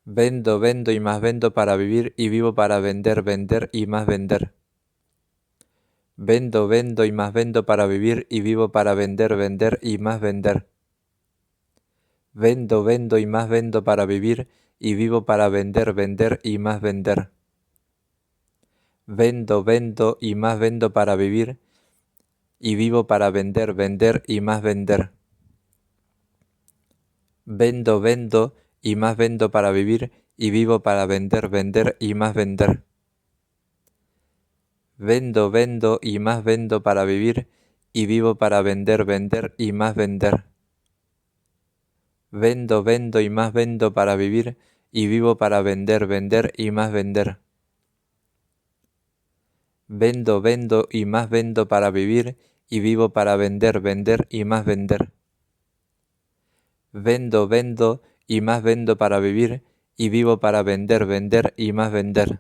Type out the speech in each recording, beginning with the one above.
Vendo, vendo y más vendo para vivir y vivo para vender, vender y más vender. Vendo, vendo y más vendo para vivir y vivo para vender, vender y más vender. Vendo, vendo y más vendo para vivir y vivo para vender, vender y más vender. Vendo, vendo y más vendo para vivir y vivo para vender, vender y más vender. Vendo, vendo y más vendo para vivir y vivo para vender, vender y más vender. Vendo, vendo y más vendo para vivir y vivo para vender, vender y más vender. Vendo, vendo y más vendo para vivir y vivo para vender, vender y más vender. Vendo, vendo y más vendo para vivir y vivo para vender, vender y más vender. Vendo, vendo y más vendo para vivir y vivo para vender, vender y más vender.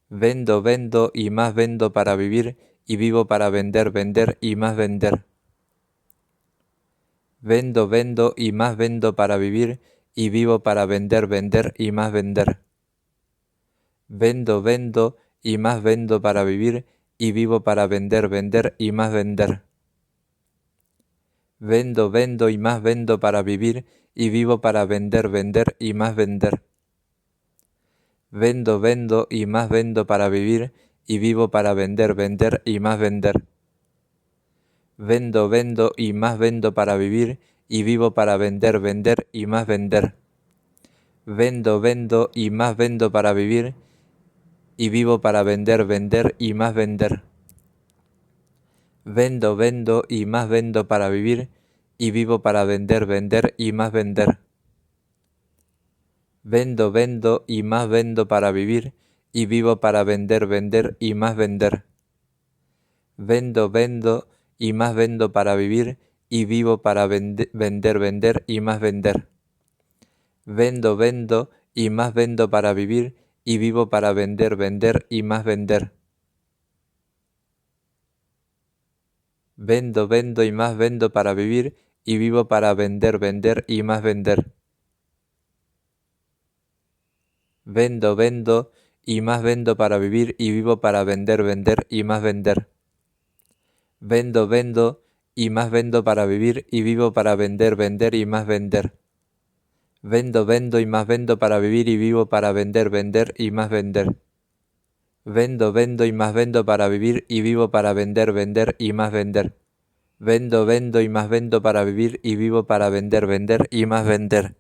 Vendo, vendo y más vendo para vivir y vivo para vender, vender y más vender. Vendo, vendo y más vendo para vivir y vivo para vender, vender y más vender. Vendo, vendo y más vendo para vivir y vivo para vender, vender y más vender. Vendo, vendo y más vendo para vivir y vivo para vender, vender y más vender. Vendo, vendo y más vendo para vivir y vivo para vender, vender y más vender. Vendo, vendo y más vendo para vivir y vivo para vender, vender y más vender. Vendo, vendo y más vendo para vivir y vivo para vender, vender y más vender. Vendo, vendo y más vendo para vivir y vivo para vender, vender y más vender. Vendo, vendo y más vendo para vivir y vivo para vender, vender y más vender. Vendo, vendo y más vendo para vivir y vivo para vender, vender y más vender. Vendo, vendo y más vendo para vivir y vivo para vender, vender y más vender. Vendo, vendo y más vendo para vivir y vivo para vender, vender y más vender. Vendo, vendo y más vendo para vivir y vivo para vender, vender y más vender. Vendo, vendo y más vendo para vivir y vivo para vender, vender y más vender. Vendo, vendo y más vendo para vivir y vivo para vender, vender y más vender. Vendo, vendo y más vendo para vivir y vivo para vender, vender y más vender. Vendo, vendo y más vendo para vivir y vivo para vender, vender y más vender.